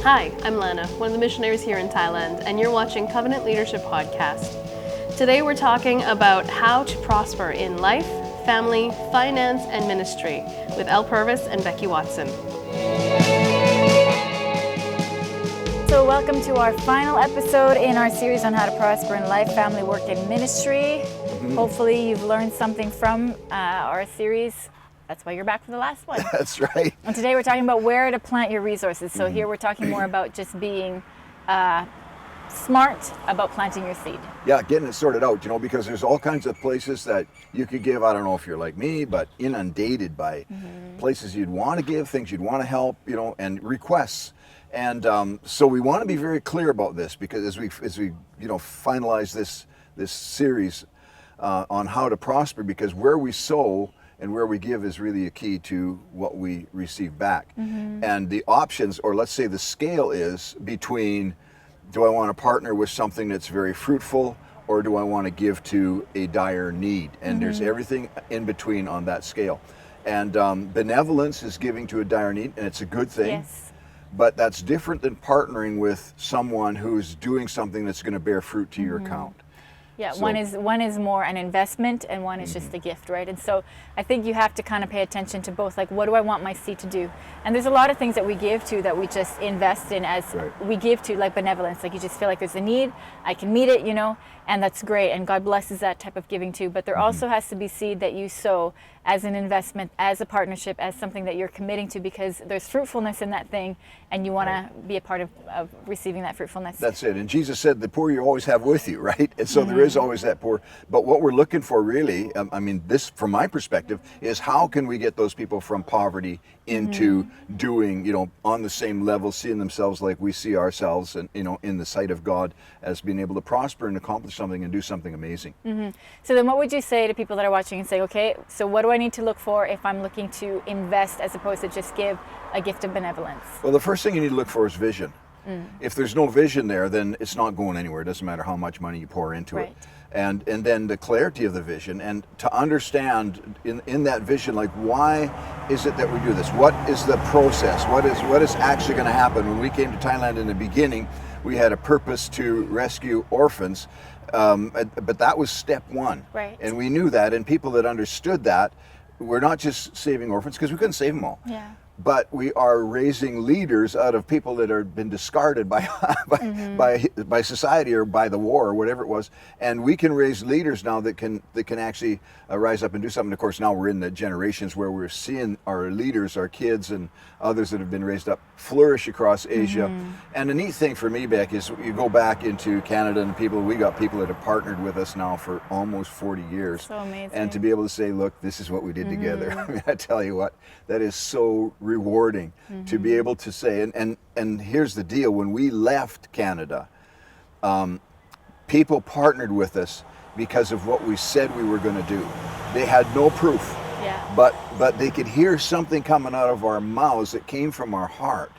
Hi, I'm Lana, one of the missionaries here in Thailand, and you're watching Covenant Leadership Podcast. Today we're talking about how to prosper in life, family, finance, and ministry with Elle Purvis and Becky Watson. So welcome to our final episode in our series on how to prosper in life, family, work, and ministry. Hopefully you've learned something from our series. That's why you're back for the last one. That's right. And today we're talking about where to plant your resources. So here we're talking more about just being smart about planting your seed. Yeah, getting it sorted out, because there's all kinds of places that you could give. I don't know if you're like me, but inundated by places you'd want to give, things you'd want to help, and requests. And so we want to be very clear about this, because as we finalize this series on how to prosper, because where we sow and where we give is really a key to what we receive back. And the options, or let's say the scale, is between, do I want to partner with something that's very fruitful, or do I want to give to a dire need? And there's everything in between on that scale. And benevolence is giving to a dire need, and it's a good thing. Yes. But that's different than partnering with someone who's doing something that's going to bear fruit to your account. Yeah, So- one is more an investment and one is just a gift, right? And so I think you have to kind of pay attention to both, like, what do I want my seed to do? And there's a lot of things that we give to that we just invest in as we give to, like benevolence. Like, you just feel like there's a need, I can meet it, and that's great. And God blesses that type of giving too. But there also has to be seed that you sow as an investment, as a partnership, as something that you're committing to, because there's fruitfulness in that thing and you want to be a part of receiving that fruitfulness. That's it. And Jesus said, the poor you always have with you, right? And so there is always that poor. But what we're looking for really, this, from my perspective, is how can we get those people from poverty into doing, on the same level, seeing themselves like we see ourselves, and, in the sight of God, as being able to prosper and accomplish something and do something amazing. So then what would you say to people that are watching and say, okay, so what do I need to look for if I'm looking to invest as opposed to just give a gift of benevolence? Well, the first thing you need to look for is vision. If there's no vision there, then it's not going anywhere. It doesn't matter how much money you pour into it. And then the clarity of the vision, and to understand in that vision, like, why is it that we do this? What is the process? What is actually going to happen? When we came to Thailand in the beginning, we had a purpose to rescue orphans, but that was step one. Right. And we knew that, and people that understood that, we're not just saving orphans, because we couldn't save them all. Yeah. But we are raising leaders out of people that have been discarded by by society or by the war or whatever it was, and we can raise leaders now that can actually rise up and do something. Of course, now we're in the generations where we're seeing our leaders, our kids, and others that have been raised up flourish across Asia. And the neat thing for me, Beck, is you go back into Canada, and we got people that have partnered with us now for almost 40 years. So amazing. And to be able to say, look, this is what we did together. I mean, I tell you what, that is so rewarding to be able to say, and here's the deal: when we left Canada, people partnered with us because of what we said we were going to do. They had no proof, but they could hear something coming out of our mouths that came from our heart.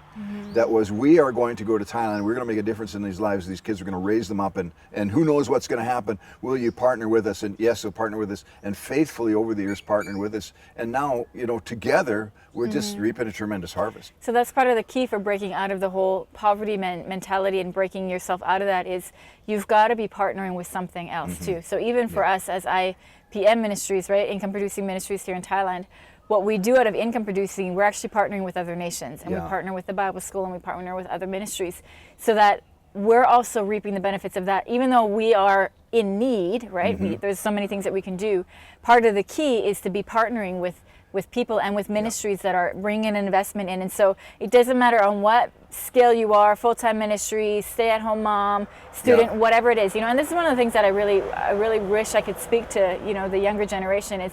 That was, we are going to go to Thailand, we're going to make a difference in these lives, these kids are going to raise them up, and who knows what's going to happen. Will you partner with us? And yes, they'll partner with us, and faithfully over the years partnered with us, and now, together we're just reaping a tremendous harvest. So that's part of the key for breaking out of the whole poverty mentality and breaking yourself out of that, is you've got to be partnering with something else too. So even for us as IPM Ministries, right, Income Producing Ministries here in Thailand, what we do out of income producing, we're actually partnering with other nations, and we partner with the Bible School, and we partner with other ministries, so that we're also reaping the benefits of that. Even though we are in need, right? There's so many things that we can do. Part of the key is to be partnering with people and with ministries that are bringing an investment in. And so it doesn't matter on what scale you are, full-time ministry, stay-at-home mom, student, whatever it is, and this is one of the things that I really wish I could speak to, the younger generation, is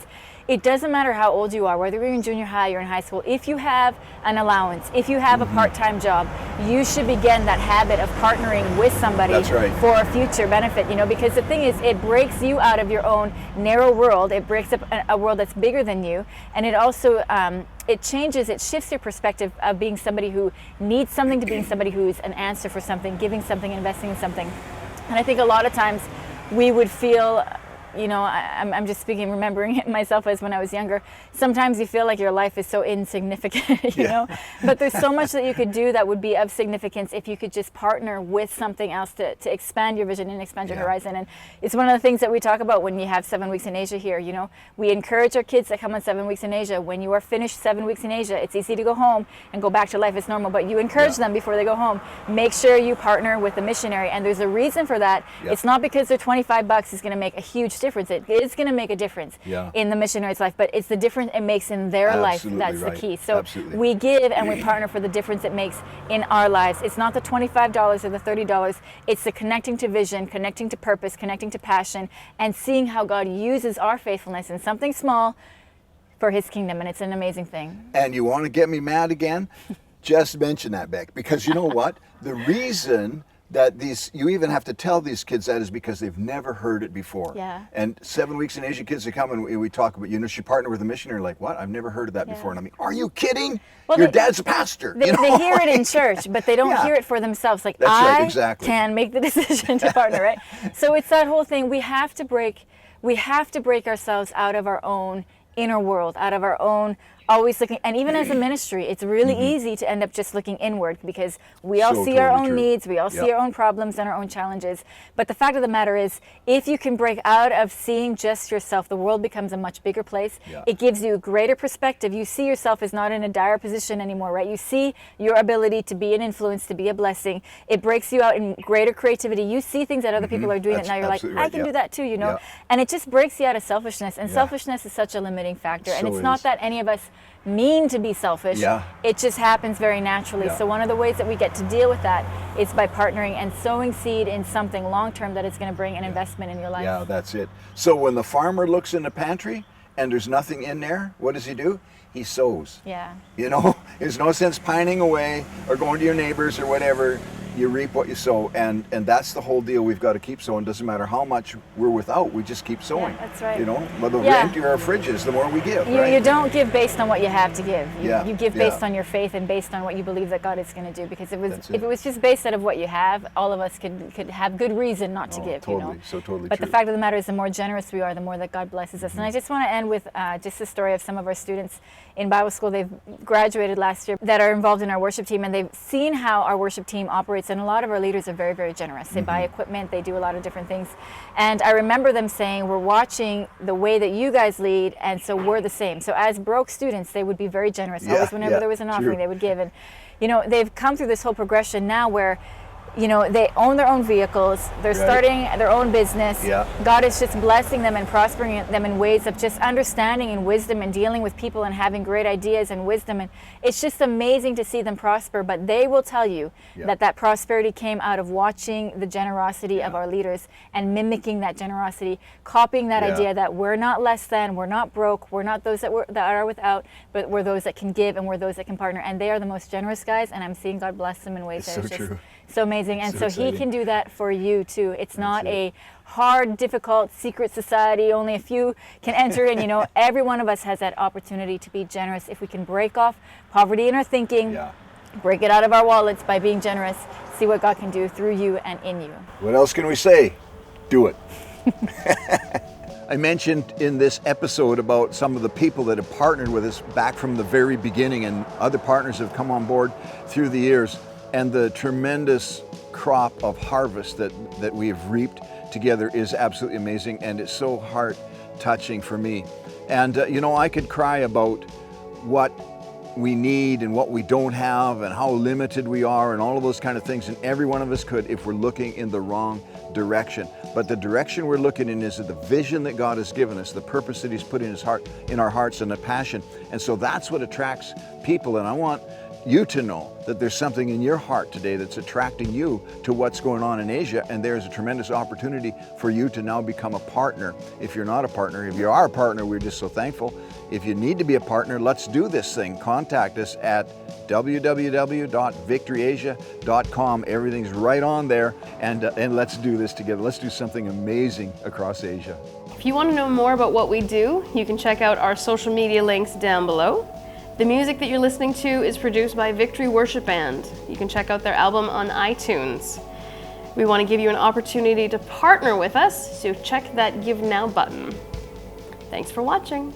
it doesn't matter how old you are, whether you're in junior high or in high school. If you have an allowance, if you have a part-time job, you should begin that habit of partnering with somebody for a future benefit, because the thing is, it breaks you out of your own narrow world. It breaks up a world that's bigger than you, and it also it shifts your perspective of being somebody who needs something to being somebody who's an answer for something, giving something, investing in something. And I think a lot of times we would feel I'm just speaking, remembering it myself as when I was younger. Sometimes you feel like your life is so insignificant, you know, but there's so much that you could do that would be of significance if you could just partner with something else to expand your vision and expand your horizon. And it's one of the things that we talk about when you have 7 weeks in Asia here. You know, we encourage our kids that come on 7 weeks in Asia. When you are finished 7 weeks in Asia, it's easy to go home and go back to life as normal, but you encourage them before they go home. Make sure you partner with the missionary, and there's a reason for that. It's not because their $25 is going to make a huge difference. It is going to make a difference in the missionary's life, but it's the difference it makes in their life that's the key. So we give and we partner for the difference it makes in our lives. It's not the $25 or the $30. It's the connecting to vision, connecting to purpose, connecting to passion, and seeing how God uses our faithfulness in something small for his kingdom, and it's an amazing thing. And you want to get me mad again? Just mention that, Beck, because you know what? The reason that you even have to tell these kids that is because they've never heard it before. And 7 weeks in Asia, kids that come and we talk about, you know, she partnered with a missionary, like, what? I've never heard of that before. And I mean, are you kidding? Well, your dad's a pastor. They hear it in church, but they don't hear it for themselves. Like, can make the decision to partner, right? So it's that whole thing. We have to break ourselves out of our own inner world, out of our own always looking, and even as a ministry, it's really easy to end up just looking inward because we all see our own needs, we all see our own problems and our own challenges. But the fact of the matter is, if you can break out of seeing just yourself, the world becomes a much bigger place. It gives you a greater perspective. You see yourself as not in a dire position anymore, right? You see your ability to be an influence, to be a blessing. It breaks you out in greater creativity. You see things that other people are doing, and now you're like, I can do that too, you know? And it just breaks you out of selfishness. And selfishness is such a limiting factor. And it's not that any of us mean to be selfish. It just happens very naturally. So one of the ways that we get to deal with that is by partnering and sowing seed in something long-term that is going to bring an investment in your life. Yeah, that's it. So when the farmer looks in the pantry and there's nothing in there, what does he do? He sows. You know, there's no sense pining away or going to your neighbors or whatever. You reap what you sow, and that's the whole deal. We've got to keep sowing. Doesn't matter how much we're without, we just keep sowing. That's right. You know, the emptier our fridge is, the more we give. You don't give based on what you have to give. You give based on your faith and based on what you believe that God is going to do. Because if it was just based out of what you have, all of us could have good reason not to give. Totally, you know? so totally. But true. the fact of the matter is, the more generous we are, the more that God blesses us. And I just want to end with just the story of some of our students in Bible school. They've graduated last year that are involved in our worship team, and they've seen how our worship team operates. And a lot of our leaders are very, very generous. They buy equipment, they do a lot of different things. And I remember them saying, we're watching the way that you guys lead, and so we're the same. So as broke students, they would be very generous. Always whenever there was an offering, they would give. And, you know, they've come through this whole progression now where, you know, they own their own vehicles, they're starting their own business. God is just blessing them and prospering them in ways of just understanding and wisdom and dealing with people and having great ideas and wisdom. And it's just amazing to see them prosper. But they will tell you that prosperity came out of watching the generosity of our leaders and mimicking that generosity, copying that idea that we're not less than, we're not broke, we're not those that are without, but we're those that can give and we're those that can partner. And they are the most generous guys, and I'm seeing God bless them in ways that are just so amazing. And so he can do that for you too. It's not a hard, difficult, secret society. Only a few can enter in. You know, every one of us has that opportunity to be generous if we can break off poverty in our thinking, break it out of our wallets by being generous, see what God can do through you and in you. What else can we say? Do it. I mentioned in this episode about some of the people that have partnered with us back from the very beginning, and other partners have come on board through the years. And the tremendous crop of harvest that we have reaped together is absolutely amazing, and it's so heart-touching for me. And, you know, I could cry about what we need and what we don't have and how limited we are and all of those kind of things, and every one of us could if we're looking in the wrong direction. But the direction we're looking in is the vision that God has given us, the purpose that He's put in our hearts, and the passion. And so that's what attracts people. And I want you to know that there's something in your heart today that's attracting you to what's going on in Asia, and there's a tremendous opportunity for you to now become a partner. If you're not a partner, if you are a partner, we're just so thankful. If you need to be a partner, let's do this thing. Contact us at www.victoryasia.com. Everything's right on there, and let's do this together. Let's do something amazing across Asia. If you want to know more about what we do, you can check out our social media links down below. The music that you're listening to is produced by Victory Worship Band. You can check out their album on iTunes. We want to give you an opportunity to partner with us, so check that Give Now button. Thanks for watching.